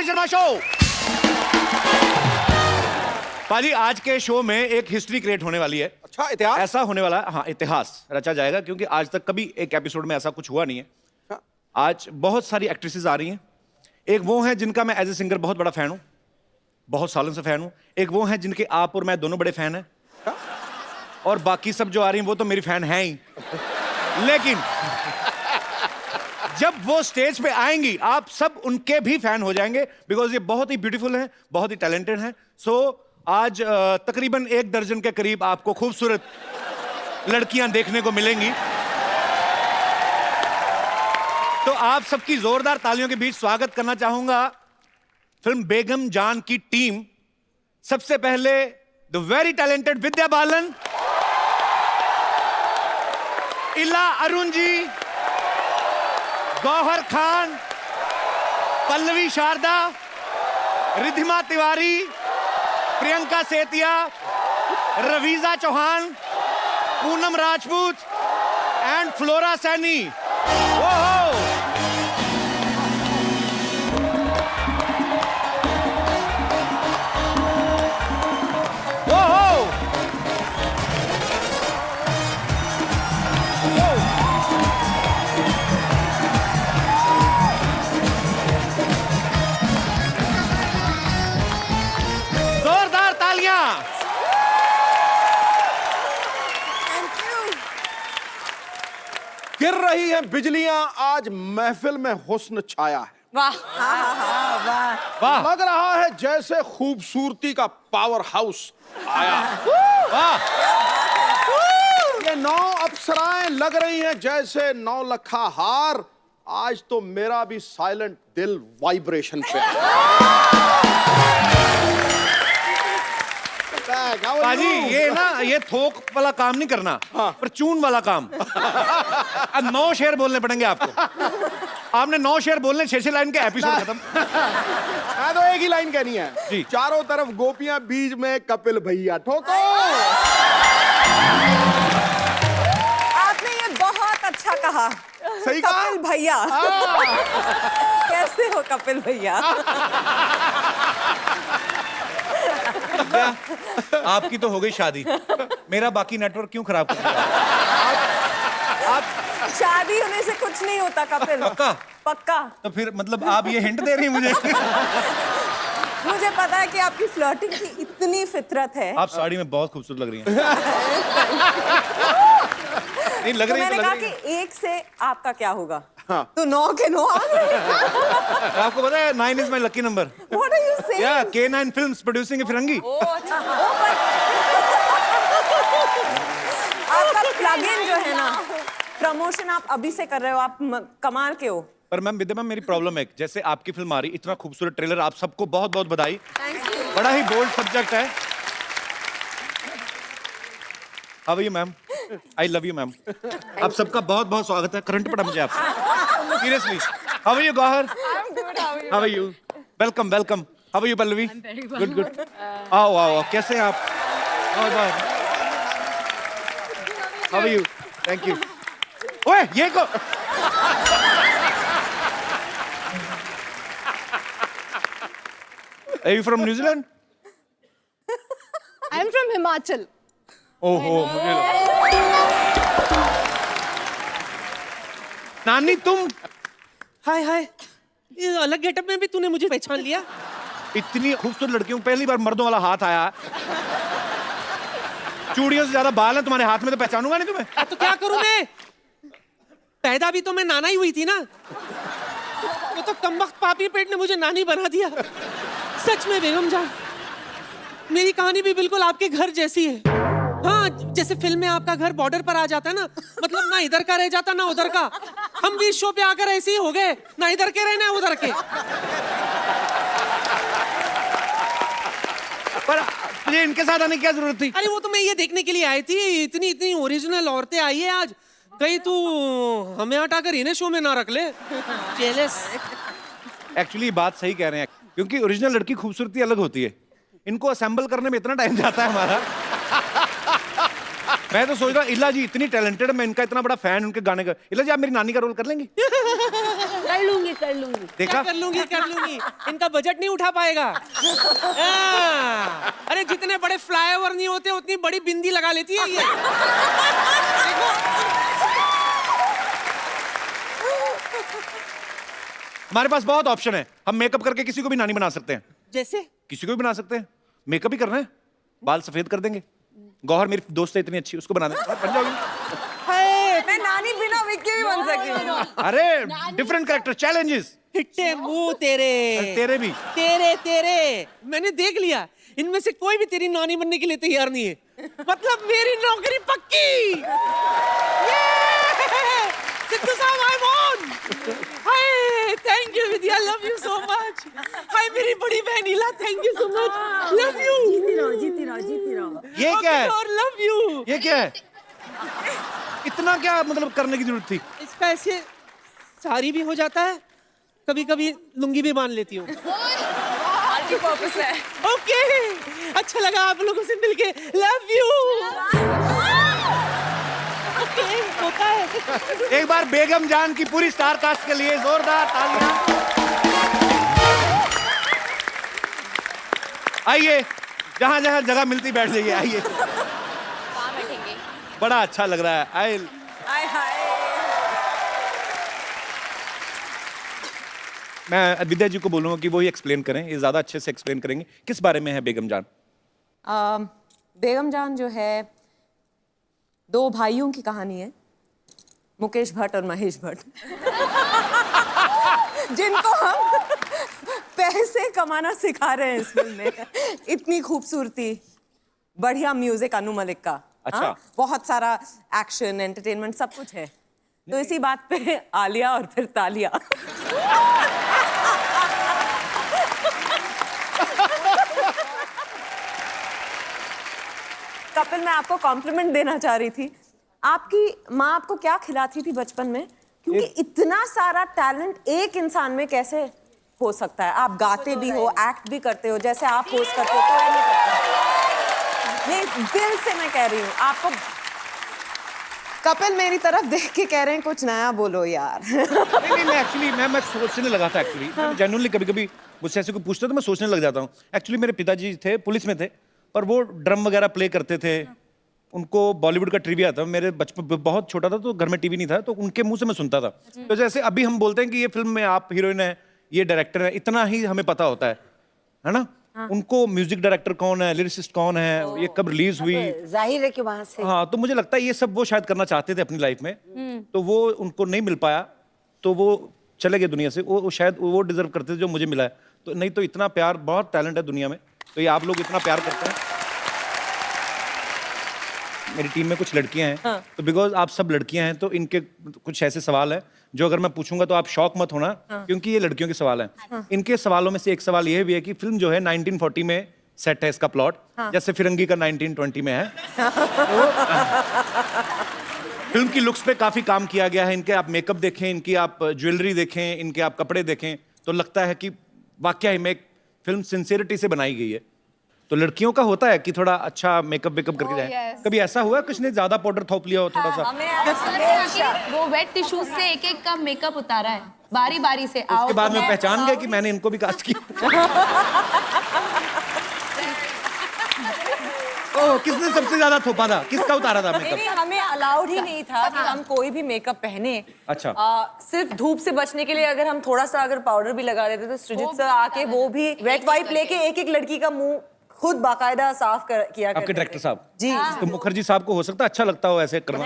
Sharma show. पाजी आज के शो में एक हिस्ट्री क्रिएट होने वाली है। अच्छा, इतिहास ऐसा होने वाला है, हाँ इतिहास रचा जाएगा, क्योंकि आज तक कभी एक एपिसोड में ऐसा कुछ हुआ नहीं है। आज बहुत सारी एक्ट्रेसेस आ रही हैं। एक वो हैं जिनका मैं एज ए सिंगर बहुत बड़ा फैन हूं, बहुत सालों से फैन हूं। एक वो हैं जिनके आप और मैं दोनों बड़े फैन हैं, और बाकी सब जो आ रही हैं वो तो मेरी फैन हैं ही। लेकिन जब वो स्टेज पे आएंगी आप सब उनके भी फैन हो जाएंगे, बिकॉज ये बहुत ही ब्यूटीफुल हैं, बहुत ही टैलेंटेड हैं। सो आज तकरीबन 1 दर्जन के करीब आपको खूबसूरत लड़कियां देखने को मिलेंगी। तो आप सबकी जोरदार तालियों के बीच स्वागत करना चाहूंगा फिल्म बेगम जान की टीम। सबसे पहले the very talented Vidya Balan, इला अरुण जी, गौहर खान, पल्लवी शारदा, रिधिमा तिवारी, प्रियंका सेतिया, रवीजा चौहान, पूनम राजपूत एंड फ्लोरा सैनी। जोरदार तालियां। गिर रही हैं बिजलियां, आज महफिल में हुस्न छाया है। वाह वाह लग रहा है जैसे खूबसूरती का पावर हाउस आया। वाह। ये 9 अप्सराएं लग रही हैं जैसे 9 लखा हार। आज तो मेरा भी साइलेंट दिल वाइब्रेशन पे पाजी ये ना, ये थोक वाला काम नहीं करना, पर चून वाला काम। अब 9 शेर बोलने पड़ेंगे आपको। आपने 9 शेर बोलने, 6 लाइन के एपिसोड खत्म। मैं तो एक ही लाइन कहनी है जी। चारों तरफ गोपियां, बीच में कपिल भैया। ठोको। आपने ये बहुत अच्छा कहा। सही कहा? कपिल भैया। कैसे हो कपिल भैया? आपकी तो हो गई शादी, मेरा बाकी नेटवर्क क्यों खराब कर दिया? आप शादी होने से कुछ नहीं होता कपिल। पक्का? पक्का। तो फिर मतलब आप ये हिंट दे रही हैं मुझे? मुझे पता है कि आपकी फ्लर्टिंग की इतनी फितरत है। आप साड़ी में बहुत खूबसूरत लग रही हैं। नहीं लग तो रही है, मैंने तो कहा लग रही कि 1 से आपका क्या होगा? हाँ। तो 9 के 9 आ गए। है। आपको पता है 9 is my lucky number. What are you saying? या K9 फिल्म्स प्रोड्यूसिंग फिरंगी। आपका प्लग-इन जो है ना, प्रमोशन आप अभी से कर रहे हो, आप कमाल के हो। पर मैम विद्या मैम, मेरी प्रॉब्लम है, जैसे आपकी फिल्म आ रही, इतना खूबसूरत ट्रेलर, आप सबको बहुत बहुत बधाई। Thank you. बड़ा ही बोल्ड सब्जेक्ट है। How are you ma'am? I love you ma'am. आप सबका बहुत बहुत स्वागत है। करंट पड़ा मुझे आपसे, seriously. How are you Gauhar? How are you? Welcome welcome. How are you Pallavi? Good good. आओ आओ, कैसे हैं आप? बहुत बहुत। How are you? Thank you. ओए ये को Are you from New Zealand? I am from Himachal. ओहो, मुझे नानी तुम हाय हाय, ये अलग गेटअप में भी तूने मुझे पहचान लिया? इतनी खूबसूरत लड़कियों में पहली बार मर्दों वाला हाथ आया। चूड़ियों से ज्यादा बाल हैं तुम्हारे हाथ में, तो पहचानूंगा नहीं तुम्हें। तो क्या करूं मैं? पैदा भी तो मैं नाना ही हुई थी ना। वो तो कमबख्त पापी पेट ने मुझे नानी बना दिया। सच में बेगम जान, मेरी कहानी भी बिल्कुल आपके घर जैसी है। हाँ, जैसे फिल्म में आपका घर बॉर्डर पर आ जाता है ना, मतलब ना इधर का रह जाता ना उधर का। हम भी इस शो पे आकर ऐसे ही हो गए, ना इधर के रहे ना उधर के। पर मुझे इनके साथ आने की क्या जरूरत थी? अरे वो तो मैं ये देखने के लिए आई थी, इतनी इतनी ओरिजिनल औरतें आई है आज। कहीं तू हमें हटाकर इन्हें शो में ना रख ले। जेलस। एक्चुअली बात सही कह रहे हैं, क्योंकि ओरिजिनल लड़की खूबसूरती अलग होती है। इनको असेंबल करने में इतना टाइम जाता है हमारा। मैं तो सोच रहा इला जी इतनी टैलेंटेड, मैं इनका इतना बड़ा फैन, उनके गाने का। इला जी आप मेरी नानी का रोल कर लेंगी? कर लूंगी कर लूंगी। क्या कर लूंगी इनका बजट नहीं उठा पाएगा। अरे जितने बड़े फ्लाईओवर नहीं होते उतनी बड़ी बिंदी लगा लेती है ये। देखो हमारे पास बहुत ऑप्शन है, हम मेकअप करके किसी को भी नानी बना सकते हैं, जैसे किसी को भी बना सकते हैं। मेकअप ही करना है, बाल सफेद कर देंगे। गौहर मेरी दोस्त है इतनी अच्छी, उसको बना देंगे, बन जाओगी। मैं नानी बिना विग के भी बन सकती हूँ। अरे डिफरेंट कैरेक्टर, चैलेंजेस। हिट्टे मुंह तेरे तेरे भी। तेरे मैंने देख लिया, इनमें से कोई भी तेरी नानी बनने के लिए तैयार नहीं है। मतलब मेरी नौकरी पक्की। सिद्धू साहब I won. Hi thank you Vidya, love you so much. Hi मेरी बड़ी बहन Ila, thank you so much, love you. जीती रहो। ये क्या है? और लव यू। ये क्या है? इतना क्या मतलब करने की जरूरत थी? इसका ऐसे साड़ी भी हो जाता है, कभी कभी लुंगी भी बांध लेती हूँ। मल्टीपर्पस है। ओके अच्छा लगा आप लोगों से मिलके, लव यू। ओके होता है। एक बार बेगम जान की पूरी स्टार कास्ट के लिए जोरदार तालियां। आइए, जहां जहां जगह मिलती बैठ जाइए, आइए। बड़ा अच्छा लग रहा है। हाय हाय। मैं विद्या जी को बोलूंगा कि वो ही एक्सप्लेन करें, ये ज्यादा अच्छे से एक्सप्लेन करेंगे। किस बारे में है बेगम जान? बेगम जान जो है दो भाइयों की कहानी है, मुकेश भट्ट और महेश भट्ट, जिनको हम पैसे कमाना सिखा रहे हैं इस फिल्म में। इतनी खूबसूरती, बढ़िया म्यूजिक अनु मलिक का। अच्छा। हाँ? बहुत सारा एक्शन, एंटरटेनमेंट, सब कुछ है। तो इसी बात पे आलिया और फिर तालिया। कपिल, मैं आपको कॉम्प्लीमेंट देना चाह रही थी। आपकी माँ आपको क्या खिलाती थी बचपन में? क्योंकि इतना सारा टैलेंट एक इंसान में कैसे हो सकता है? आप गाते भी हो, एक्ट भी करते हो, जैसे आप होस्ट करते हो, कोई नहीं करता। नहीं, दिल से मैं कह रही हूँ आपको। कपिल मेरी तरफ देख के कह रहे हैं कुछ नया बोलो यार। नहीं, मैं एक्चुअली मैं सोचने लगा था एक्चुअली। जेन्युइनली कभी कभी मुझसे ऐसे कोई पूछता तो मैं सोचने लग जाता हूँ। एक्चुअली मेरे पिताजी थे, पुलिस में थे, पर वो ड्रम वगैरह प्ले करते थे। उनको बॉलीवुड का ट्रिविया था। मेरे बचपन बहुत छोटा था तो घर में टीवी नहीं था, तो उनके मुंह से मैं सुनता था। तो जैसे अभी हम बोलते हैं कि ये फिल्म में आप हीरोइन है, ये डायरेक्टर है, इतना ही हमें पता होता है ना? उनको म्यूजिक डायरेक्टर कौन है, लिरिसिस्ट कौन है, ये कब रिलीज हुई, जाहिर है कि वहां से। हाँ, तो मुझे लगता है ये सब वो शायद करना चाहते थे अपनी लाइफ में, तो वो उनको नहीं मिल पाया, तो वो चले गए दुनिया से। वो शायद वो डिजर्व करते थे जो मुझे मिला है। तो नहीं तो इतना प्यार, बहुत टैलेंट है दुनिया में, तो ये आप लोग इतना प्यार करते हैं। मेरी टीम में कुछ लड़कियां हैं, तो बिकॉज आप सब लड़कियां हैं तो इनके कुछ ऐसे सवाल हैं जो अगर मैं पूछूंगा तो आप शॉक मत होना, क्योंकि ये लड़कियों के सवाल हैं। इनके सवालों में से एक सवाल ये भी है कि फिल्म जो है 1940 में सेट है, इसका प्लॉट जैसे फिरंगी का 1920 में है। तो फिल्म की लुक्स पे काफी काम किया गया है। इनके आप मेकअप देखें, इनकी आप ज्वेलरी देखें, इनके आप कपड़े देखें, तो लगता है कि वाकई में एक फिल्म सिंसियरिटी से बनाई गई है। तो लड़कियों का होता है कि थोड़ा अच्छा मेकअप वेकअप करके जाए। कभी ऐसा हुआ किसी ने ज्यादा पाउडर थोप लिया हो थोड़ा सा? वो वेट टिश्यूज से एक एक का मेकअप उतारा है बारी बारी से। उसके बाद में पहचान गए कि मैंने इनको भी कास्ट किया। ओह, किसने सबसे ज्यादा थोपा था? किसका उतारा था मेकअप? नहीं, हमें अलाउड ही नहीं था कि हम कोई भी मेकअप पहने। अच्छा। सिर्फ धूप से बचने के लिए अगर हम थोड़ा सा अगर पाउडर भी लगा देते तो सृजित सर आके वो भी वेट वाइप लेके एक एक लड़की का मुंह खुद बाकायदा साफ किया आपके डायरेक्टर साहब जी। तो मुखर्जी साहब को हो सकता है अच्छा लगता हो ऐसे करना।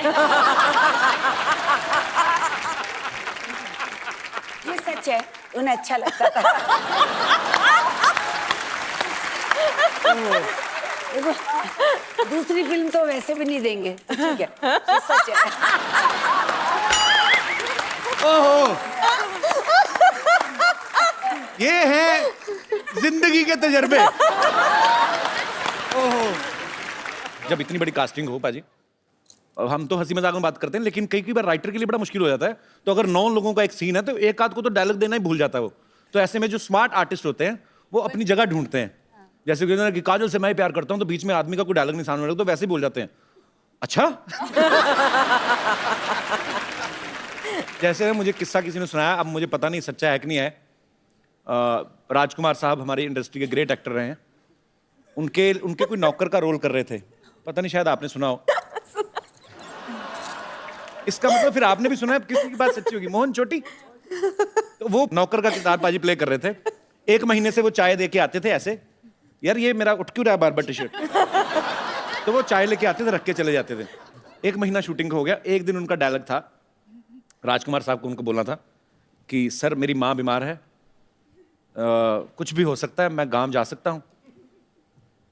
ये सच है, उन्हें अच्छा लगता था। दूसरी फिल्म तो वैसे भी नहीं देंगे, तो ठीक है, ये सच है। ओहो, ये है जिंदगी के तजर्बे। ओहो, जब इतनी बड़ी कास्टिंग हो पाजी, अब हम तो हंसी मजाक में बात करते हैं, लेकिन कई बार राइटर के लिए बड़ा मुश्किल हो जाता है। तो अगर 9 लोगों का एक सीन है तो एक आध को तो डायलॉग देना ही भूल जाता है वो। तो ऐसे में जो स्मार्ट आर्टिस्ट होते हैं वो अपनी जगह ढूंढते हैं। जैसे कि काजल से मैं प्यार करता हूं, तो बीच में आदमी का कोई डायलॉग नहीं सामने तो वैसे ही बोल जाते हैं, अच्छा। जैसे मुझे किस्सा किसी ने सुनाया, अब मुझे पता नहीं सच्चा है कि नहीं है। राजकुमार साहब हमारी इंडस्ट्री के ग्रेट एक्टर रहे हैं। उनके कोई नौकर का रोल कर रहे थे, पता नहीं शायद आपने सुना हो। इसका मतलब फिर आपने भी सुना है, किसी की बात सच्ची होगी। मोहन चोटी, तो वो नौकर का किरदारबाजी प्ले कर रहे थे। 1 महीने से वो चाय दे के आते थे ऐसे, यार ये मेरा उठ क्यों रहा है बार बार टी शर्ट। तो वो चाय लेके आते थे, रख के चले जाते थे। 1 महीना शूटिंग हो गया। एक दिन उनका डायलॉग था, राजकुमार साहब को उनको बोलना था कि सर मेरी माँ बीमार है, कुछ भी हो सकता है, मैं गांव जा सकता हूँ।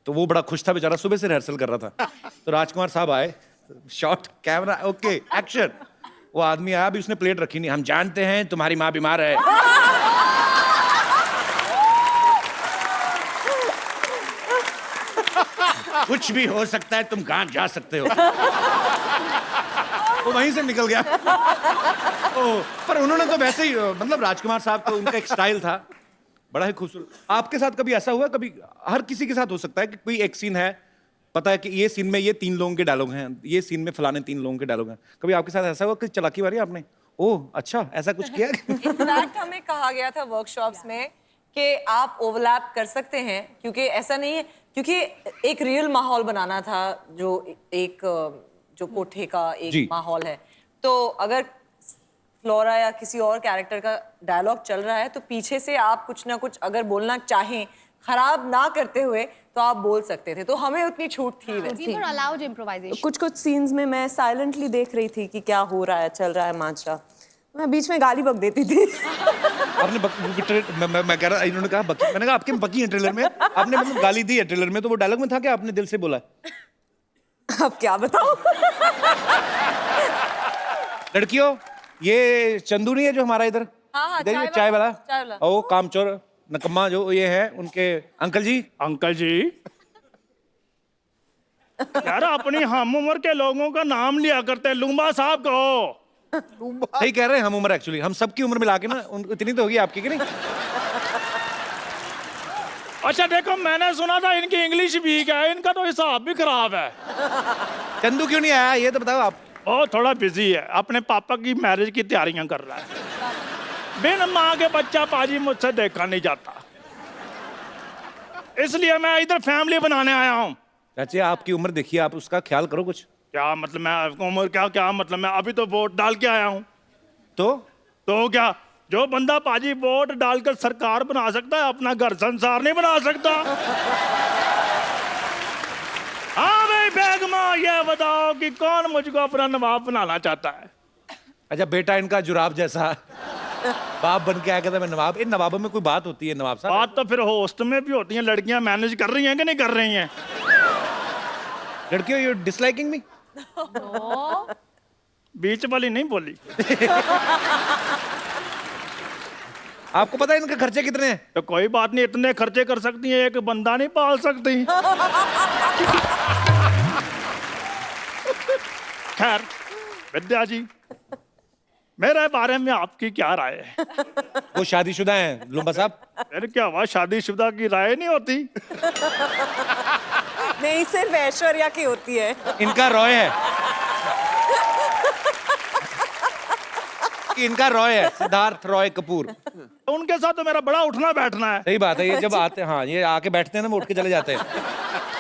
तो वो बड़ा खुश था बेचारा, सुबह से रिहर्सल कर रहा था। तो राजकुमार साहब आए, शॉट कैमरा ओके एक्शन। वो आदमी आया, अभी उसने प्लेट रखी नहीं। हम जानते हैं तुम्हारी माँ बीमार है। कुछ भी हो सकता है, तुम गांव जा सकते हो। वो वहीं से निकल गया। पर उन्होंने तो वैसे ही, मतलब राजकुमार साहब तो उनका एक स्टाइल था, बड़ा ही खूबसूरत। आपके साथ कभी ऐसा हुआ? कभी हर किसी के साथ हो सकता है कि कोई एक सीन है, पता है कि ये सीन में ये 3 लोगों के डायलॉग हैं, ये सीन में फलाने 3 लोगों के डायलॉग हैं। कभी आपके साथ ऐसा हुआ कि चलाकी मारी आपने? ओह अच्छा, ऐसा कुछ किया? इनफैक्ट हमें कहा गया था वर्कशॉप्स में कि आप ओवरलैप कर सकते हैं, क्योंकि ऐसा नहीं है, क्योंकि एक रियल माहौल बनाना था, जो कोठे का एक माहौल है। तो अगर फ्लोरा या किसी और कैरेक्टर का डायलॉग चल रहा है तो पीछे से आप कुछ ना कुछ अगर बोलना चाहें, खराब ना करते हुए, तो आप बोल सकते थे। तो हमें उतनी छूट थी वैसे। कुछ सीन्स में मैं साइलेंटली देख रही थी कि क्या हो रहा है, चल रहा है माजरा। मैं बीच में गाली बक देती थी। आपने मैं कह रहा, इन्होंने कहा बकी, मैंने कहा आपके बकी है ट्रेलर में, आपने मतलब गाली दी है ट्रेलर में, तो वो डायलॉग में था कि आपने दिल से बोला? अब क्या बताऊं? लड़कियों, ये चंदू नहीं है जो हमारा इधर हाँ, चाय वाला, ओ कामचोर नकम्मा जो ये है, उनके अंकल जी। अंकल जी, यार अपनी हम उम्र के लोगों का नाम लिया करते, लुम्बा साहब कहो। सही कह रहे हैं, हम उम्र एक्चुअली हम सबकी उम्र मिला के ना इतनी तो होगी आपकी, कि नहीं? अच्छा देखो, मैंने सुना था इनकी इंग्लिश वीक है, इनका तो हिसाब भी खराब है। चंदू क्यों नहीं आया ये तो बताओ आप। वो थोड़ा बिजी है, अपने पापा की मैरिज की तैयारियां कर रहा है। बिन माँ के बच्चा पाजी मुझसे देखा नहीं जाता, इसलिए मैं इधर फैमिली बनाने आया हूँ। चाची आपकी उम्र देखिए, आप उसका ख्याल करो कुछ। क्या मतलब मैं उम्र क्या मतलब मैं अभी तो वोट डाल के आया हूँ। तो क्या, जो बंदा पाजी वोट डालकर सरकार बना सकता है, अपना घर संसार नहीं बना सकता। हाँ भाई बेगमा, ये बताओ कि कौन मुझको अपना नवाब बनाना चाहता है? अच्छा बेटा इनका जुराब जैसा बाप बन के आया, कहता मैं नवाब। इन नवाबों में कोई बात होती है नवाब साहब? बात तो फिर होस्ट में भी होती है, लड़कियां मैनेज कर रही हैं कि नहीं कर रही हैं? लड़कियों, यू डिसलाइकिंग मी? बीच वाली नहीं बोली। आपको पता है इनके खर्चे कितने हैं? तो कोई बात नहीं, इतने खर्चे कर सकती हैं, एक बंदा नहीं पाल सकती। खैर विद्या जी, मेरे बारे में आपकी क्या राय है? वो शादीशुदा हैं लुम्बा साहब। अरे क्या हुआ, शादीशुदा की राय नहीं होती? नहीं, सिर्फ ऐश्वर्या की होती है। इनका रॉय है, इनका रॉय है, सिद्धार्थ रॉय कपूर। तो उनके साथ तो मेरा बड़ा उठना बैठना है। सही बात है, ये जब आते, हाँ ये आके बैठते हैं ना, वो उठ के चले जाते हैं।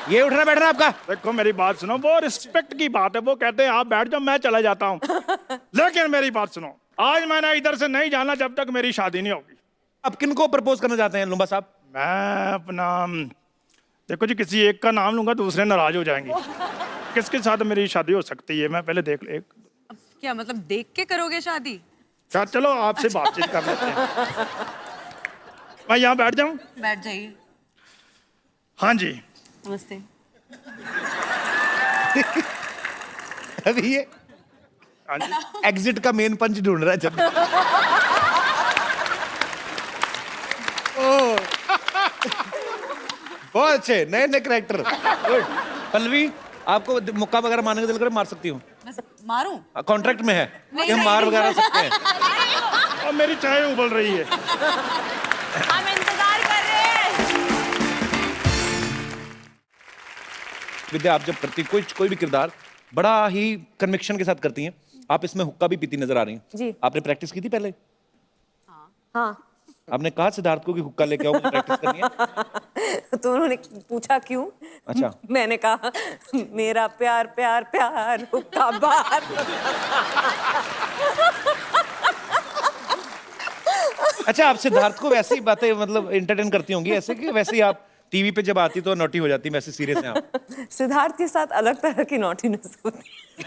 ये उठना बैठना आपका। देखो मेरी बात सुनो, वो रिस्पेक्ट की बात है, वो कहते हैं आप बैठ जाओ मैं चला जाता हूँ। लेकिन मेरी बात सुनो, आज मैंने इधर से नहीं जाना जब तक मेरी शादी नहीं होगी। अब किनको प्रपोज करना चाहते हैं लुम्बा साहब? मैं अपना, देखो जी, किसी एक का नाम लूंगा दूसरे नाराज हो जाएंगे। किसके साथ मेरी शादी हो सकती है, मैं पहले देख ले। क्या मतलब देख के करोगे शादी? चलो आपसे बातचीत कर लेते हैं। मैं यहाँ बैठ जाऊँ? बैठ जाइए। हाँ जी, नमस्ते। अभी ये हाँ जी। एग्जिट का मेन पंच ढूंढ रहा है जब। बहुत अच्छे नए नए कैरेक्टर। पल्लवी, आपको मुक्का वगैरह मारने का दिल करे मार सकती हूँ? मारूं? कॉन्ट्रैक्ट में है कि हम मार वगैरह सकते हैं। और मेरी चाय उबल रही है। हम इंतजार कर रहे हैं। विद्या, आप जब करती कोई भी किरदार बड़ा ही कन्विक्शन के साथ करती हैं। आप इसमें हुक्का भी पीती नजर आ रही हैं जी। आपने प्रैक्टिस की थी पहले? हाँ। आपने कहा सिद्धार्थ को कि हुक्का लेके आओ, मुझे प्रैक्टिस करनी है? तो उन्होंने पूछा क्यों? अच्छा। मैंने कहा मेरा प्यार प्यार प्यार हुक्का बार। अच्छा, आप सिद्धार्थ को वैसे ही बातें मतलब एंटरटेन करती होंगी ऐसे, कि वैसे ही आप टीवी पे जब आती तो नॉटी हो जाती, वैसे सीरियस हैं आप? सिद्धार्थ के साथ अलग तरह की नॉटीनेस होती है।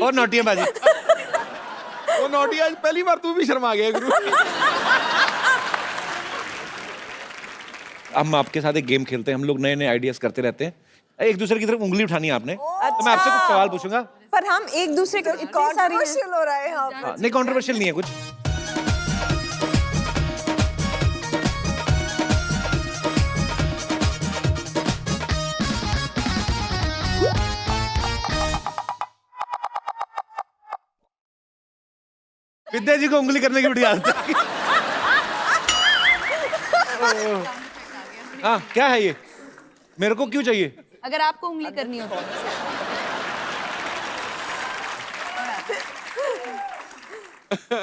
और नॉटी है बाजी। वो नोटी आज पहली बार तू भी शर्मा गया गुरु। हम आपके साथ एक गेम खेलते हैं, हम लोग नए नए आइडियाज करते रहते हैं। एक दूसरे की तरफ उंगली उठानी है आपने, तो मैं आपसे कुछ सवाल पूछूंगा। पर हम एक दूसरे को कंट्रोवर्शियल हो रहा है यहाँ पे। हाँ, नहीं कंट्रोवर्शियल नहीं है कुछ। विद्या जी को उंगली करने की बड़ी आदत है। हाँ, क्या है ये? मेरे को क्यों चाहिए? अगर आपको उंगली करनी हो तो।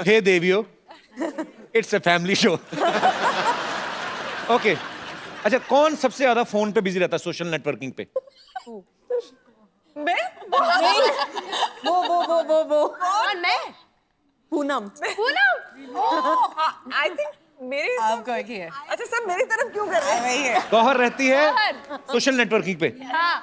हे देवियो, it's a family show. Okay, अच्छा कौन सबसे ज्यादा फोन पे बिजी रहता है सोशल नेटवर्किंग पे? वो कौन? मैं? पूनम। आई थिंक मेरे आपको एक ही है। अच्छा सब मेरी तरफ क्यों कर रहे हैं? गौहर रहती है सोशल नेटवर्किंग पे।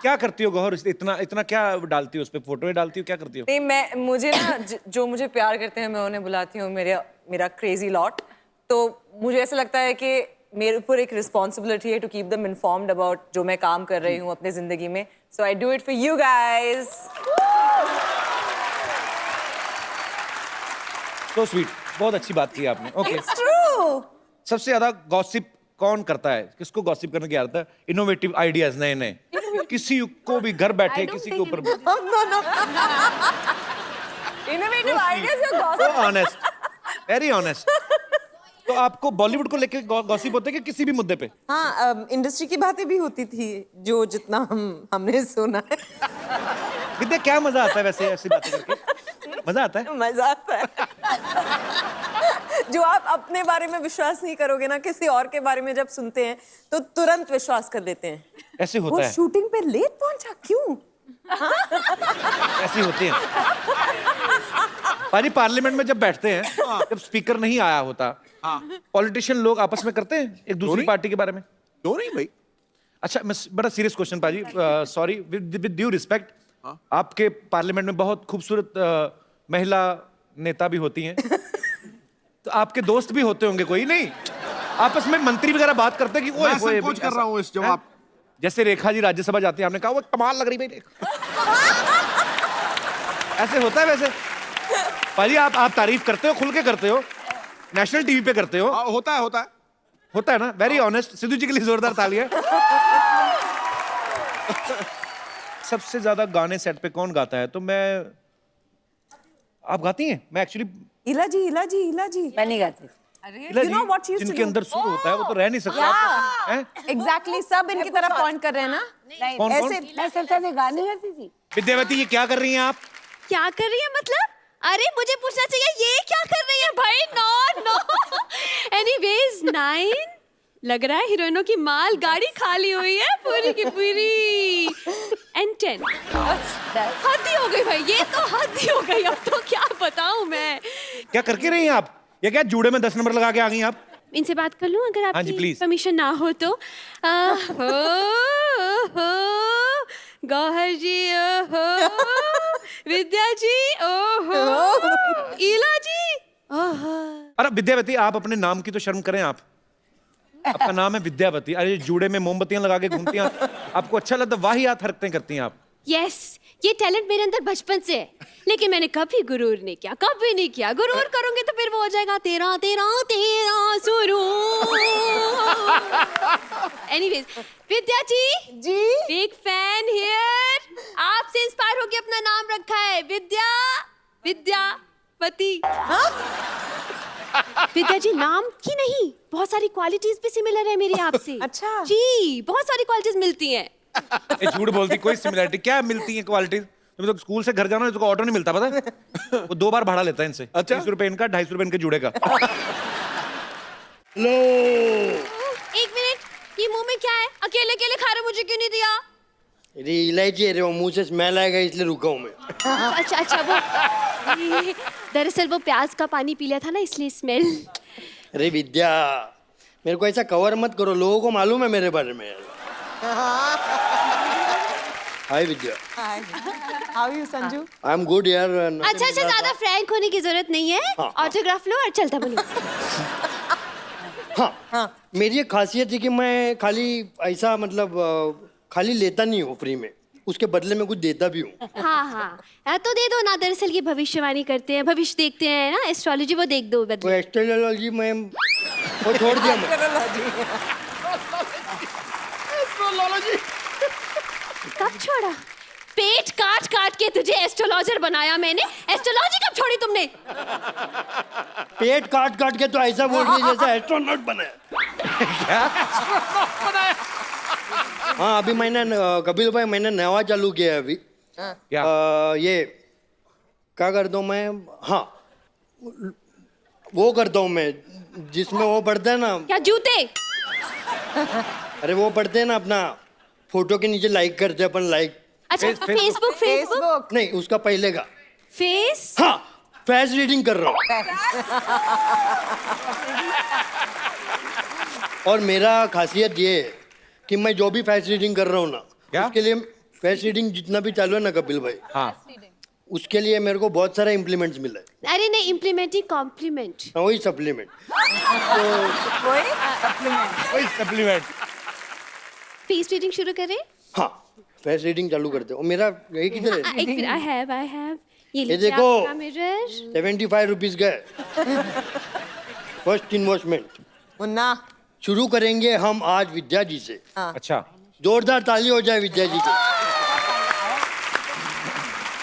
क्या करती हो गौहर? इतना इतना क्या डालती हो उस पे? फोटो डालती हो, क्या करती हो? नहीं मैं मुझे ना जो मुझे प्यार करते हैं मैं उन्हें बुलाती हूँ मेरा क्रेजी लॉट। तो मुझे ऐसा लगता है कि मेरे ऊपर एक रिस्पॉन्सिबिलिटी है to keep them informed about जो मैं काम कर रही हूँ अपने जिंदगी में। So I do it for you guys. तो स्वीट, बहुत अच्छी बात की आपने। Okay, it's true. सबसे ज्यादा गॉसिप कौन करता है? किसको गॉसिप करने की आदत है? इनोवेटिव आइडियाज नए नए, किसी को भी घर बैठे किसी के ऊपर। इनोवेटिव आइडियाज या गॉसिप? Honest, very honest. तो आपको बॉलीवुड को लेके गॉसिप होते कि किसी भी मुद्दे पे? हाँ, इंडस्ट्री की बातें भी होती थी जो जितना हमने सुना है। विद्या, क्या मजा आता है वैसे ऐसी बातें करके? मजा आता है? मजा आता है। जो आप अपने बारे में विश्वास नहीं करोगे ना, किसी और के बारे में जब सुनते हैं तो तुरंत विश्वास कर लेते हैं। ऐसे वो होता है, शूटिंग पे लेट पहुंचा क्यों? ऐसी होती है। पाजी, पार्लियामेंट में जब बैठते हैं, जब स्पीकर नहीं आया होता, पॉलिटिशियन लोग आपस में करते हैं एक दूसरी पार्टी के बारे में? क्यों नहीं भाई? अच्छा, मैं बड़ा सीरियस क्वेश्चन पाजी, सॉरी विद ड्यू रिस्पेक्ट, आपके पार्लियामेंट में बहुत खूबसूरत महिला नेता भी होती हैं, तो आपके दोस्त भी होते होंगे कोई? नहीं, आपस में मंत्री वगैरह बात करते हैं कि मैं संकोच कर रहा हूँ इस जवाब। जैसे रेखा जी राज्यसभा जाती है, आपने कहा वो कमाल लग रही भाई रेखा। ऐसे होता है वैसे? पाजी, आप तारीफ करते हो, खुल के करते हो, नेशनल टीवी पे करते हो। होता है होता है ना? Very honest. सिद्धू जी के लिए जोरदार तालियां। सबसे ज्यादा गाने सेट पे कौन गाता है? तो आप गाती हैं? मैं एक्चुअली इला जी मैं नहीं गाती। You know what she used to जिनके do? अंदर सुर होता है वो तो रह नहीं सकता। हैं? एग्जैक्टली, सब इनकी तरफ पॉइंट कर रहे हैं ना। कौन? ऐसे मैं सब से गाने गाती थी। विद्यावती, ये क्या कर रही हैं आप? क्या कर रही है मतलब? अरे मुझे पूछना चाहिए ये क्या कर रही है भाई? नो। एनीवेज 9 लग रहा है हीरोइनों की माल गाड़ी खाली हुई है पूरी की पूरी। एंड 10 हद ही हो गई भाई, ये तो हद ही हो गई। अब तो क्या बताऊं मैं। क्या करके रही हैं आप? ये क्या जूड़े में 10 नंबर लगा के आ गई आप? इनसे बात कर लूं अगर हाँ जी, आपकी please. परमिशन ना हो तो? गौहर जी, ओहो, विद्या जी, ओहो, ईला जी, ओहो। अरे विद्यावती, आप अपने नाम की तो शर्म करें आप। आपका नाम है विद्यावती, अरे जूड़े में मोमबत्तियां लगा के घूमती हैं आपको अच्छा लगता? वाहियात हरकतें करती हैं आप। यस, ये टैलेंट मेरे अंदर बचपन से है, लेकिन मैंने कभी गुरूर नहीं किया, कभी नहीं किया। गुरूर करूंगी तो फिर वो हो जाएगा तेरा तेरा तेरा सुरूर। Anyways, Vidya ji, big fan here. आपसे इंस्पायर होकर अपना नाम रखा है विद्यावती। विद्या जी नाम की नहीं, बहुत सारी क्वालिटीज भी सिमिलर है मेरी आपसे। अच्छा। जी, बहुत सारी क्वालिटीज मिलती हैं। ये झूठ बोलती, कोई सिमिलरिटी क्या मिलती है क्वालिटी? तुम तो स्कूल से घर जाना तो ऑटो नहीं मिलता, पता है? वो 2 बार भाड़ा लेता है इनसे। अच्छा। 30 रुपए इनका, 250 रुपए इनके जुड़े का। लो एक मिनट, ये मुंह में क्या है? अकेले अकेले खा रहे, मुझे क्यों नहीं दिया? अरे इलायची है रे, वो मुंह से स्मेल आएगा इसलिए रुका हूँ मैं। अच्छा अच्छा, वो दरअसल वो प्याज का पानी पी लिया था ना, इसलिए स्मेल। अरे विद्या, मेरे को ऐसा कवर मत करो, लोगों को मालूम है मेरे बारे में। Hi Vidya. How you Sanju? I am good यार। अच्छा अच्छा, ज्यादा फ्रैंक होने की जरूरत नहीं है। हाँ। ऑटोग्राफ लो और चलता बनो। हाँ, मेरी एक खासियत है कि मैं खाली ऐसा मतलब खाली लेता नहीं हूँ फ्री में, उसके बदले में कुछ देता भी हूँ। हाँ हाँ, तो दे दो ना। दरअसल ये भविष्यवाणी करते हैं, भविष्य देखते हैं ना, एस्ट्रोलॉजी, वो देख दो वो बदले। एस्ट्रोलॉजी में वो छोड़ दिया मैं। कब छोड़ा? पेट काट काट के तुझे एस्ट्रोलॉजर बनाया मैंने। एस्ट्रोलॉजी कब छोड़ी तुमने? पेट काट काट के तो ऐसा बोल रही है जैसे एस्ट्रोनॉट बनाया। हाँ, अभी मैंने कपिल भाई मैंने नया चालू किया है अभी। क्या? ये क्या करता हूँ मैं? हाँ, वो करता हूँ मैं जिसमें वो पढ़ते हैं ना। क्या जूते? अरे वो पढ़ते हैं ना, अपना फोटो के नीचे लाइक करते हैं अपन, लाइक। अच्छा, फेसबुक फेसबुक नहीं, उसका पहले का। फेस। हाँ, फेस रीडिंग कर रहा हूँ। और मेरा खासियत ये है कि मैं जो भी फेस रीडिंग कर रहा हूँ ना, क्या? उसके लिए फेस रीडिंग जितना भी चालू है ना कपिल भाई, हाँ, उसके लिए मेरे को बहुत सारा इम्प्लीमेंट्स मिला है। अरे नहीं, इम्प्लीमेंटिंग कॉम्प्लीमेंट। हाँ, वही सप्लीमेंट। वही सप्लीमेंट। फेस रीडिंग शुरू करें? हाँ, फेस रीडिंग चालू करते हो। मेरा ये किधर है? एक मिनट, आई हैव ये ये देखो, मिरर। 75 रुपीज गए फर्स्ट इन्वेस्टमेंट। मुन्ना, शुरू करेंगे हम आज विद्या जी से। अच्छा, जोरदार ताली हो जाए विद्या जी को।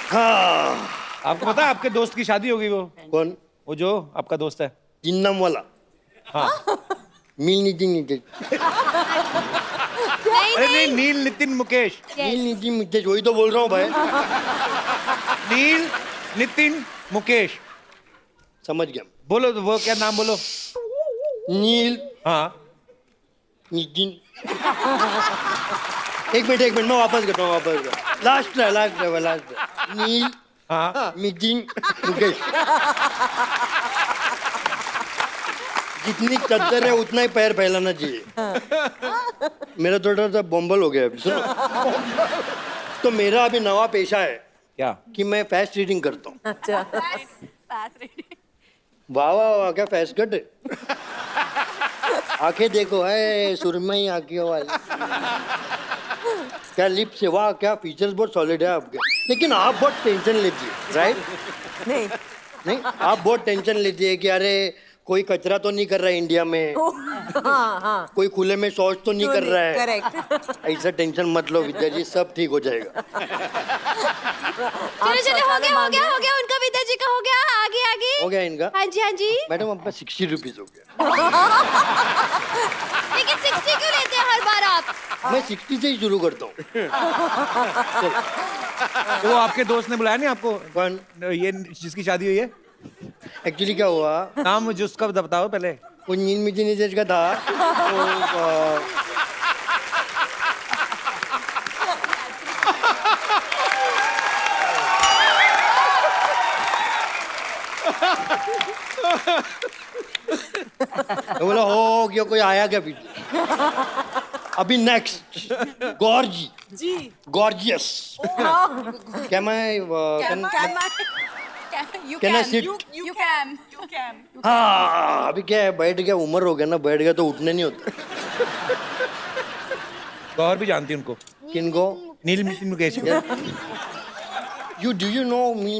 हाँ। आपको पता है आपके दोस्त की शादी होगी? कौन? वो जो आपका दोस्त है। जिन्नम वाला। हाँ। नील नितिन नितेश। अरे नहीं, नील नितिन मुकेश। नील नितिन नितेश, वही तो बोल रहा हूँ भाई। नील नितिन मुकेश। समझ गया। बोलो तो, वो क्या नाम बोलो? नील हाँ, नितिन। एक मिनट मैं वापस करता हूँ, लास्ट है। नील हाँ, नितिन मुकेश। जितनी चद्दर है उतना ही पैर फैलाना चाहिए। मेरा थोड़ा सा बम्बल हो गया अभी, सुनो। तो मेरा अभी नवा पेशा है क्या? कि मैं फेस रीडिंग करता हूँ। अच्छा। वाह वाह वाह, क्या फेस कट है। आंखें देखो, है सुरमई आंखों वाली। क्या लिप्स है, वाह क्या फीचर्स बहुत सॉलिड है आपके। लेकिन आप बहुत टेंशन लेती है, राइट? नहीं, आप बहुत टेंशन लेती है कि अरे कोई कचरा तो नहीं कर रहा है इंडिया में, कोई खुले में शौच तो नहीं कर रहा है। करेक्ट। ऐसा टेंशन मत लो विद्या जी, सब ठीक हो जाएगा। चलो हो गया उनका, विद्या जी का हो गया। आगे हो गया इनका? हाँ जी। मैडम आपका 60 रुपीज हो गया। लेकिन 60 क्यों लेते हैं हर बार आप? मैं 60 से ही शुरू करता हूँ। तो वो आपके दोस्त ने बुलाया नहीं आपको? कौन? ये जिसकी शादी हुई है। एक्चुअली क्या हुआ, नाम मुझे उसका बताओ पहले। वो नील नितिन नितेश का था। तो बोला हो गया, कोई आया क्या पीछे? अभी नेक्स्ट गॉर्जियस। क्या मैं कैन आई सिट? हाँ, अभी क्या है, बैठ गया, उम्र हो गया ना, बैठ गया तो उठने नहीं होता। गौर भी जानती उनको। किनको? नील नितिन मुकेश। यू नो मी?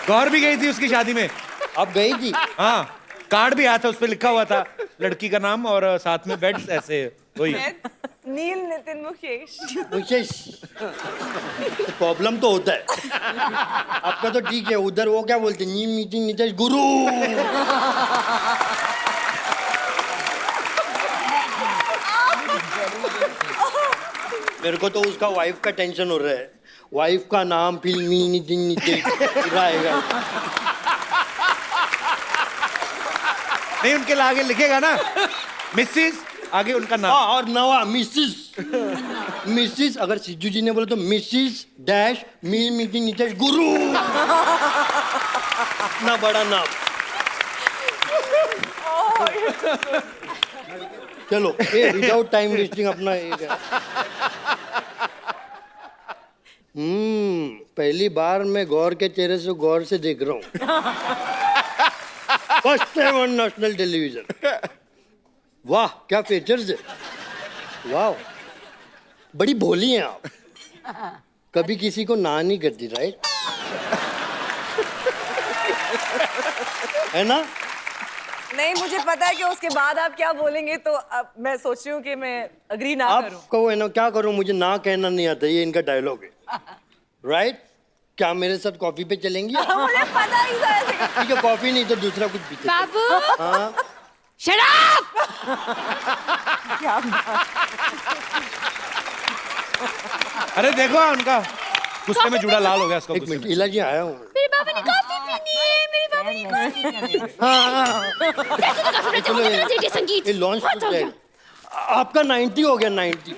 गौर भी गई थी उसकी शादी में। आप गई थी? हाँ, कार्ड भी आया था, उस पे लिखा हुआ था लड़की का नाम और साथ में बेड्स ऐसे। वही नील नितिन मुकेश। विशेष प्रॉब्लम तो होता है। आपका तो ठीक है, उधर वो क्या बोलते हैं, नीम मीटिंग नीतीश गुरु। मेरे को तो उसका वाइफ का टेंशन हो रहा है, वाइफ का नाम फिल्मी नितिन नीतीश रहेगा। नहीं, उनके आगे लिखेगा ना मिसिस, आगे उनका नाम। और नवा मिसिस अगर सिद्धू जी ने बोला तो मिसिस डैश मील मीटिंग नीतीश गुरु। इतना बड़ा नाम। चलो विदाउट टाइम वेस्टिंग अपना पहली बार मैं गौर के चेहरे से गौर से देख रहा हूँ। First time on national television. वाह क्या फीचर्स है, वाह बड़ी भोली हैं आप। कभी किसी को ना नहीं करती, राइट? है ना? नहीं, मुझे पता है कि उसके बाद आप क्या बोलेंगे, तो अब मैं सोच रही हूँ कि मैं अग्री ना करूँ। आप कहो है ना, क्या करूँ, मुझे ना कहना नहीं आता, ये इनका डायलॉग है, राइट? क्या मेरे साथ कॉफी पे चलेंगी? मुझे पता ही था ऐसे। ठीक है, कॉफी नहीं तो दूसरा कुछ पीते। बाबू हाँ शट अप। अरे देखो उनका गुस्से में जुड़ा लाल हो गया इसका। एक मिनट, इला जी आया हूँ। मेरे बाबा ने कॉफी पीनी है, मेरे बाबा ने कॉफी पीनी है। चलो ये संगीत ये लॉन्च हो जाएगा। आपका 90 हो गया, 90।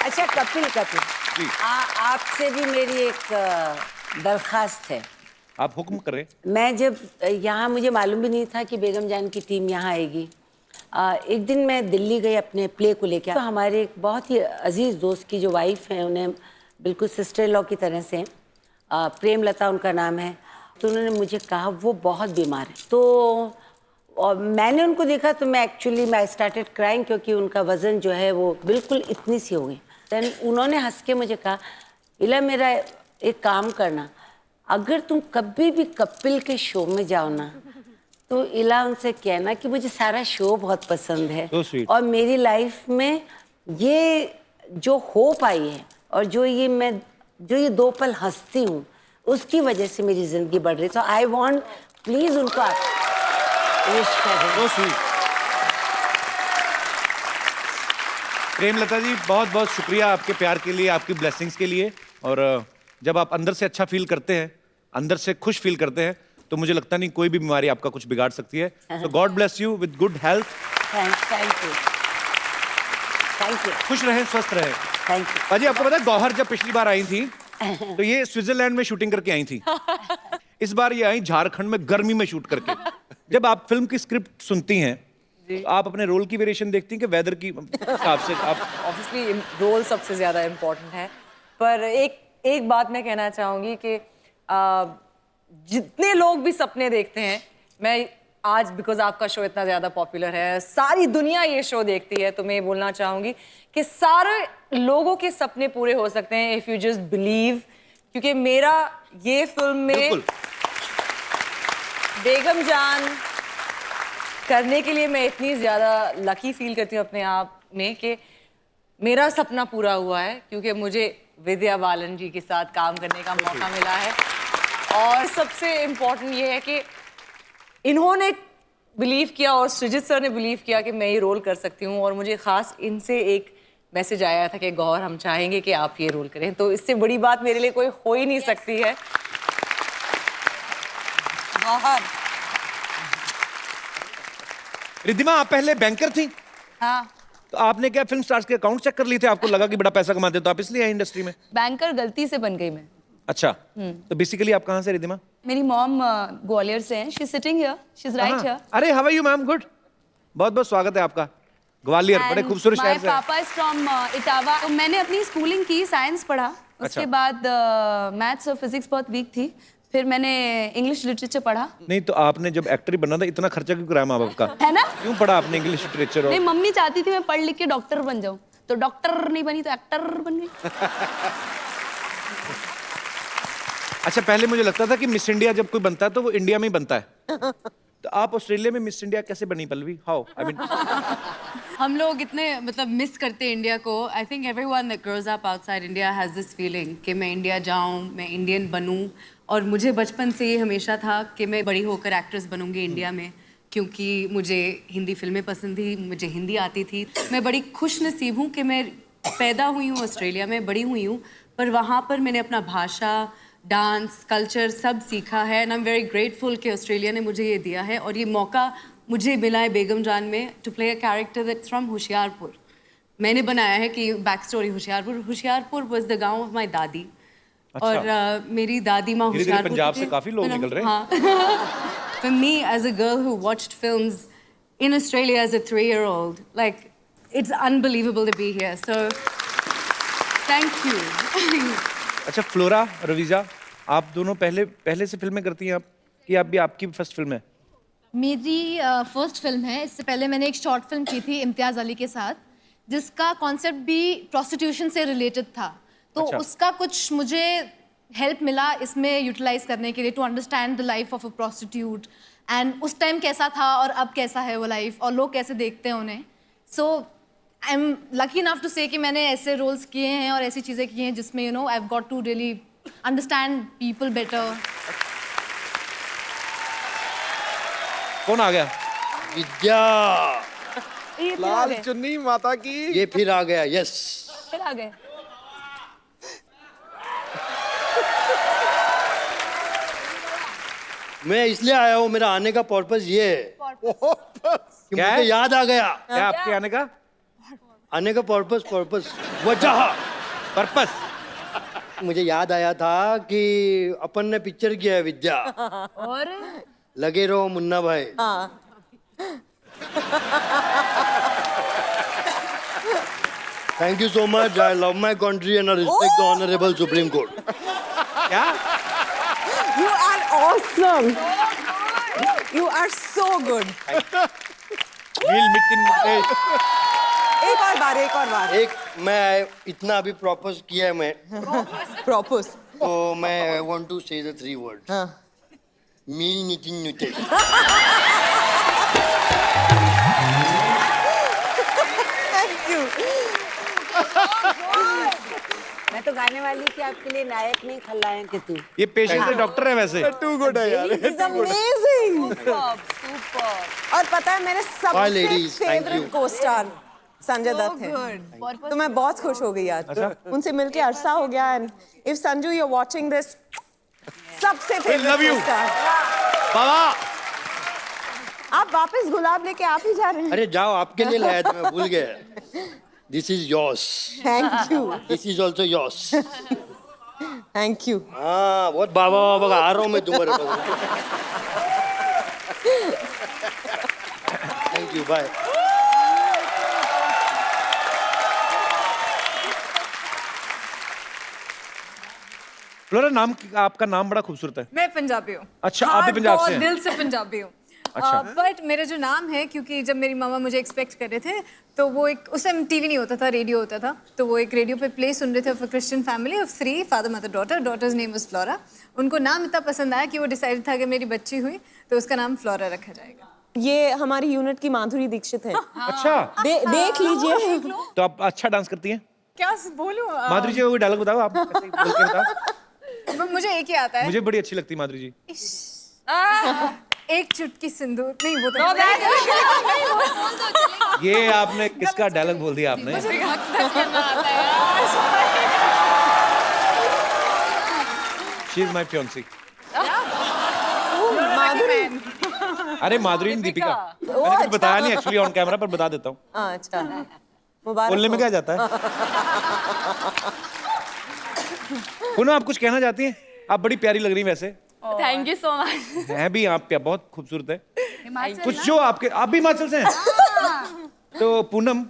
अच्छा कपिल आपसे भी मेरी एक दरखास्त है। आप हुक्म करें। मैं जब यहाँ, मुझे मालूम भी नहीं था कि बेगम जान की टीम यहाँ आएगी। एक दिन मैं दिल्ली गई अपने प्ले को लेकर, तो हमारे एक बहुत ही अजीज दोस्त की जो वाइफ है, उन्हें बिल्कुल सिस्टर लॉ की तरह से, प्रेमलता उनका नाम है, तो उन्होंने मुझे कहा वो बहुत बीमार है। तो और मैंने उनको देखा तो मैं स्टार्टेड क्राइंग, क्योंकि उनका वज़न जो है वो बिल्कुल इतनी सी हो गई। देन उन्होंने हंस के मुझे कहा, इला मेरा एक काम करना, अगर तुम कभी भी कपिल के शो में जाओ ना, तो इला उनसे कहना कि मुझे सारा शो बहुत पसंद है, और मेरी लाइफ में ये जो होप आई है और जो ये 2 पल हंसती हूँ, उसकी वजह से मेरी जिंदगी बढ़ रही है। तो आई वांट प्लीज उनको विश करें। प्रेमलता जी, बहुत बहुत शुक्रिया आपके प्यार के लिए, आपकी ब्लेसिंग्स के लिए। और जब आप अंदर से अच्छा फील करते हैं, अंदर से खुश फील करते हैं, तो मुझे लगता नहीं कोई भी बीमारी आपका कुछ बिगाड़ सकती है। तो God bless you with good health. Thank you. खुश रहें, स्वस्थ रहें। Thank you. बाजी, आपको पता है गौहर जब पिछली बार आई थी तो ये स्विट्जरलैंड में शूटिंग करके आई थी। इस बार ये आई झारखंड में गर्मी में शूट करके। जब आप फिल्म की स्क्रिप्ट सुनती हैं तो आप अपने रोल की वेरिएशन देखती हैं कि वेदर की हिसाब से? आप ऑब्वियसली रोल सबसे ज्यादा इम्पोर्टेंट है, पर एक बात मैं कहना चाहूंगी कि जितने लोग भी सपने देखते हैं, मैं आज बिकॉज आपका शो इतना ज्यादा पॉपुलर है, सारी दुनिया ये शो देखती है, तो मैं ये बोलना चाहूंगी कि सारे लोगों के सपने पूरे हो सकते हैं इफ यू जस्ट बिलीव। क्योंकि मेरा ये फिल्म में बेगम जान करने के लिए मैं इतनी ज्यादा लकी फील करती हूँ अपने आप में कि मेरा सपना पूरा हुआ है, क्योंकि मुझे विद्या बालन जी के साथ काम करने का मौका मिला है। और सबसे इम्पोर्टेंट ये है कि इन्होंने बिलीव किया और सृजित सर ने बिलीव किया कि मैं ये रोल कर सकती हूँ। और मुझे खास इनसे एक मैसेज आया था कि गौर, हम चाहेंगे कि आप ये रोल करें, तो इससे बड़ी बात मेरे लिए कोई हो ही नहीं सकती है। गौहर। रिद्धिमा, आप पहले बैंकर थी? हाँ। तो आपने क्या फिल्म स्टार्स के अकाउंट चेक कर लिए थे? आपको लगा कि बड़ा पैसा कमाते हो तो आप इसलिए आए इंडस्ट्री में? बैंकर गलती से बन गई मैं। अच्छा, तो बेसिकली आप कहाँ से रिद्धिमा? मेरी मॉम ग्वालियर से हैं। She is sitting here, she is right here. अरे how are you ma'am? Good, बहुत बहुत स्वागत है आपका। ग्वालियर बड़े खूबसूरत शहर से। माय पापा इज फ्रॉम इटावा। तो मैंने अपनी स्कूलिंग की, साइंस पढ़ा, उसके बाद मैथ्स और फिजिक्स बहुत वीक थी, फिर मैंने इंग्लिश लिटरेचर पढ़ा। नहीं तो आपने जब एक्टर ही बनना था, इतना खर्चा क्यों कराया माँ बाप का? है ना? क्यों पढ़ा आपने इंग्लिश लिटरेचर? नहीं, मम्मी चाहती थी मैं पढ़ लिख के डॉक्टर बन जाऊं, तो डॉक्टर नहीं बनी तो एक्टर बन गई। अच्छा, पहले मुझे लगता था कि मिस इंडिया जब कोई बनता है तो वो इंडिया में ही बनता है। तो आप ऑस्ट्रेलिया में मिस इंडिया कैसे बनी पल्लवी? हाउ? आई मीन हम लोग इतने मतलब मिस करते हैं इंडिया को. I think everyone that grows up outside India has this feeling कि मैं इंडिया जाऊं, मैं इंडियन बनूं. और मुझे बचपन से ये हमेशा था कि मैं बड़ी होकर एक्ट्रेस बनूंगी इंडिया में, क्योंकि मुझे हिंदी फिल्में पसंद थी, मुझे हिंदी आती थी. मैं बड़ी खुश नसीब हूँ कि मैं पैदा हुई हूँ ऑस्ट्रेलिया में, बड़ी हुई हूँ, पर वहाँ पर मैंने अपना भाषा, डांस, कल्चर सब सीखा है. And I am very grateful कि ऑस्ट्रेलिया ने मुझे ये दिया है और ये मौका मुझे मिला है बेगम जान में to play a character that's from Hoshiarpur. मैंने बनाया है कि back story Hoshiarpur was the gaon of my dadi. अच्छा. और मेरी दादी माँ धीरे-धीरे होशियारपुर पंजाब की से थी. काफी लोग निकल रहे हैं. हाँ. For me as a girl who watched films in Australia as a 3-year-old, like it's unbelievable to be here. So thank you. अच्छा, फ्लोरा, रवीजा, आप दोनों पहले से फिल्में करती हैं आप, कि आप भी आपकी फर्स्ट फिल्म है? मेरी फर्स्ट फिल्म है. इससे पहले मैंने एक शॉर्ट फिल्म की थी इम्तियाज़ अली के साथ, जिसका कॉन्सेप्ट भी प्रोस्टिट्यूशन से रिलेटेड था. तो अच्छा. उसका कुछ मुझे हेल्प मिला इसमें यूटिलाइज करने के लिए, to understand the life of a prostitute and उस टाइम कैसा था और अब कैसा है वो लाइफ और लोग कैसे देखते हैं उन्हें. So I am lucky enough to say कि मैंने ऐसे रोल्स किए हैं और ऐसी चीज़ें की हैं जिसमें you know I have got to really understand people better. कौन आ गया? विद्या. लाल चुन्नी माता की. ये फिर आ गया. यस. फिर आ गए. मैं इसलिए आया हूँ, मेरा आने का पर्पस ये है कि क्या मुझे है? याद आ गया. क्या आपके आने का आने का पर्पस वजह. पर्पस? मुझे याद आया था कि अपन ने पिक्चर किया है विद्या. और लगे रहो मुन्ना भाई. Thank you so much. I love my country and I respect the honourable supreme court. क्या? You are awesome. You are so good. नील मितिन एक और बार. एक मैं इतना अभी प्रॉपोज किया है मैं, Propose. तो मैं want to say the 3 words. मील नितिन नुते. Thank you. मैं तो गाने वाली थी आपके लिए, नायक नहीं खलनायक के तू. ये पेशेंट से डॉक्टर है वैसे. टू गुड है यार. It's amazing. और पता है मेरे Bye, ladies. सबसे Thank favourite you. Costar Sanjay Dutt है. तो मैं बहुत खुश हो गई आज. उनसे मिलके अरसा हो गया. And if Sanju you are watching this, सबसे love favourite you. Costar. Baba, आप वापस गुलाब लेके आप ही जा रहे हैं. अरे जाओ, आपके लिए लाया था, मैं भूल गया. This is yours. Thank you. This is also yours. Thank you. हाँ, बहुत बाबा का आ रहा हूँ मैं तुम्हारे पास. Thank you. बाय. फ्लोरा, आपका नाम बड़ा खूबसूरत है. मैं पंजाबी हूँ. अच्छा, आप भी पंजाब से हैं? दिल से पंजाबी हूँ. अच्छा. बट मेरा जो नाम है, क्योंकि जब मेरी मामा मुझे एक्सपेक्ट कर रहे थे, तो वो एक, उस टाइम टीवी नहीं होता था, रेडियो होता था, तो वो एक रेडियो पे प्ले सुन रहे थे for Christian family of 3, father mother daughter. Daughter's name was Flora. उनको नाम इतना पसंद आया कि वो डिसाइड था कि मेरी बच्ची हुई तो उसका नाम फ्लोरा रखा जाएगा. ये हमारी यूनिट की माधुरी दीक्षित है. अच्छा. देख लीजिए. तो आप अच्छा डांस करती हैं? क्या बोलूं? माधुरी जी का कोई डायलॉग बताओ आप. कैसे बोल के बताओ. मुझे एक ही आता है. मुझे बड़ी अच्छी लगती है माधुरी जी. एक चुटकी सिंदूर. नहीं, वो तो ये आपने किसका डायलॉग बोल दिया आपने? She is my fiancée. Madhuri. अरे माधुरी ने दीपिका. मैंने कुछ बताया नहीं एक्चुअली ऑन कैमरा, पर बता देता हूँ. अच्छा, मुबारक. बोलने में क्या जाता है. पूनम, आप कुछ कहना चाहती हैं? आप बड़ी प्यारी लग रही हैं वैसे. Thank you so much. हैं भी आप बहुत खूबसूरत है. कुछ जो आप भी हिमाचल से हैं? तो पूनम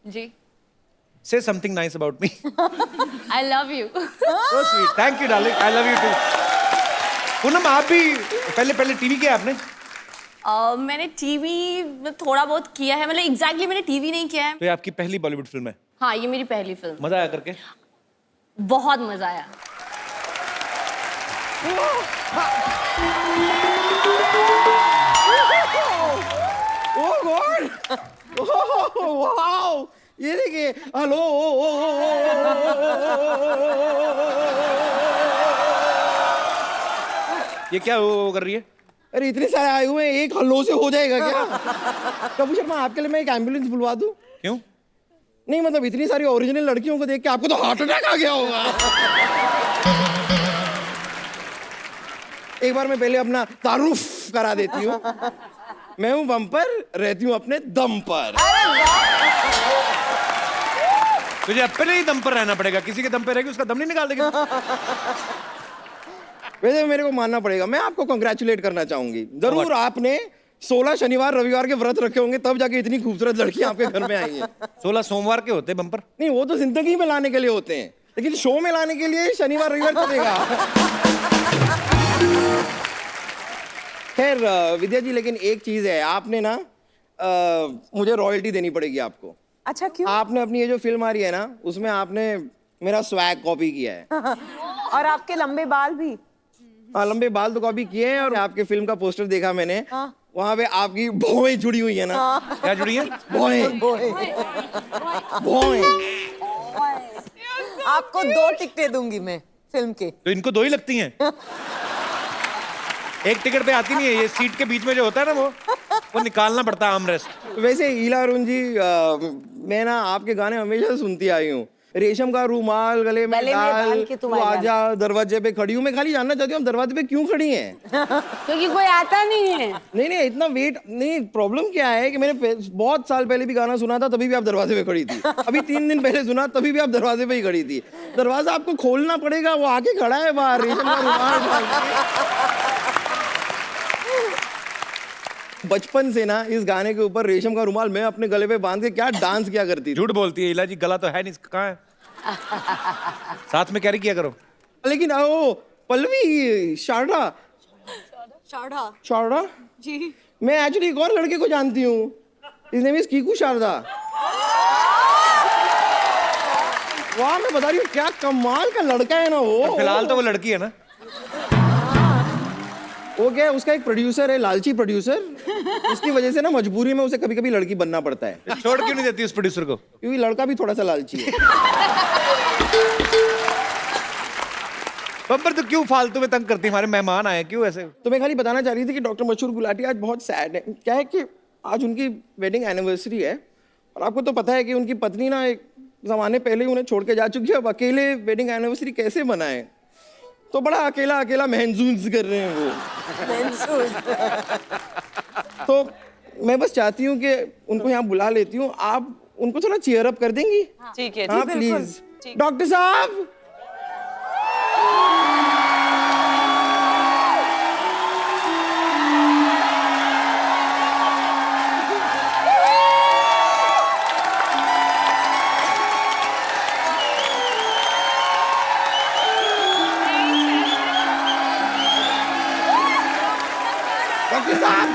जी, say something nice about me. I love you. So sweet. Thank you, darling. I love you too. Poonam, आप भी पहले टीवी किया आपने? मैंने टीवी में थोड़ा बहुत किया है, मतलब एग्जैक्टली मैंने टीवी नहीं किया है. तो ये आपकी पहली बॉलीवुड फिल्म है? हाँ, ये मेरी पहली फिल्म. मजा आया करके? बहुत मजा आया. ये देखिए, हेलो। ये क्या कर रही है? अरे इतने सारे आए हुए हैं, एक हल्लो से हो जाएगा क्या? कपूर शर्मा, आपके लिए मैं एक एम्बुलेंस बुलवा दूं? क्यों? नहीं मतलब इतनी सारी ओरिजिनल लड़कियों को देख के आपको तो हार्ट अटैक आ गया होगा। एक बार मैं पहले अपना तारुफ करा देती हूँ। मैं हूँ बम्पर, रहती हूँ अपने दम पर। तुझे अपने ही दम पर रहना पड़ेगा, किसी के दम पे रहेगी उसका दम नहीं निकाल देगी। वैसे मेरे को मानना पड़ेगा, मैं आपको कंग्रेचुलेट करना चाहूंगी। जरूर आपने 16 शनिवार रविवार के व्रत रखे होंगे, तब जाके इतनी खूबसूरत लड़की आपके घर में आई है। 16 सोमवार के होते बम्पर? नहीं, वो तो जिंदगी में लाने के लिए होते हैं, लेकिन शो में लाने के लिए शनिवार रविवार चलेगा। खैर विद्या जी, लेकिन एक चीज है, आपने ना मुझे रॉयल्टी देनी पड़ेगी आपको। अच्छा, क्यों? आपने अपनी ये जो फिल्म आ रही है ना, उसमें आपने मेरा स्वैग कॉपी किया है। और आपके लंबे बाल भी। हाँ, लंबे बाल तो कॉपी किए हैं, और आपके फिल्म का पोस्टर देखा मैंने। वहाँ पे आपकी भौएं जुड़ी हुई है ना? क्या जुड़ी है? भौएं। भौएं। आपको 2 टिकटें दूंगी मैं फिल्म के। तो इनको 2 ही लगती हैं। एक टिकट पे आती नहीं है, ये सीट के बीच में जो होता है ना वो निकालना पड़ता है आर्मरेस्ट। वैसे ईला अरुण जी, मैं ना आपके गाने हमेशा से सुनती आई हूँ। रेशम का रूमाल गले में डाल के तू आजा, दरवाजे पे खड़ी हूँ। मैं खाली जानना चाहती हूँ दरवाजे पे क्यों खड़ी हैं? क्योंकि कोई आता नहीं है। नहीं, इतना वेट नहीं। प्रॉब्लम क्या है कि मैंने बहुत साल पहले भी गाना सुना था, तभी भी आप दरवाजे पे खड़ी थी। अभी 3 दिन पहले सुना, तभी भी आप दरवाजे पे ही खड़ी थी। दरवाजा आपको खोलना पड़ेगा, वो आके खड़ा है बाहर रेशम का रूमाल डाल के। बचपन से ना इस गाने के ऊपर रेशम का रुमाल मैं अपने गले पे बांध के क्या डांस किया करती थी। झूठ बोलती है इला जी, गला तो है नहीं, कहाँ है? साथ में कैरी किया करो। लेकिन ओ पल्लवी, शारदा जी, मैं एक्चुअली एक और लड़के को जानती हूँ। इस नेम इज कीकू शारदा। वाह, मैं बता रही हूँ क्या कमाल का लड़का है ना वो। फिलहाल तो वो लड़की है ना। वो क्या है, उसका एक प्रोड्यूसर है, लालची प्रोड्यूसर। उसकी वजह से ना मजबूरी में उसे कभी कभी लड़की बनना पड़ता है। छोड़ क्यों नहीं देती उस प्रोड्यूसर को? क्योंकि लड़का भी थोड़ा सा लालची है। बब्बर तो क्यों फालतू में तंग करती? हमारे मेहमान आए, क्यों ऐसे? तो मैं खाली बताना चाह रही थी कि डॉक्टर मशहूर गुलाटी आज बहुत सैड है। क्या है कि आज उनकी वेडिंग एनिवर्सरी है, और आपको तो पता है कि उनकी पत्नी ना एक ज़माने पहले ही उन्हें छोड़ के जा चुकी है। अब अकेले वेडिंग एनिवर्सरी कैसे मनाएं? तो बड़ा अकेला अकेला महसूस कर रहे हैं वो। तो मैं बस चाहती हूँ कि उनको यहाँ बुला लेती हूँ, आप उनको थोड़ा चीयर अप कर देंगी? ठीक है, हाँ प्लीज। डॉक्टर साहब, डॉक्टर साहब,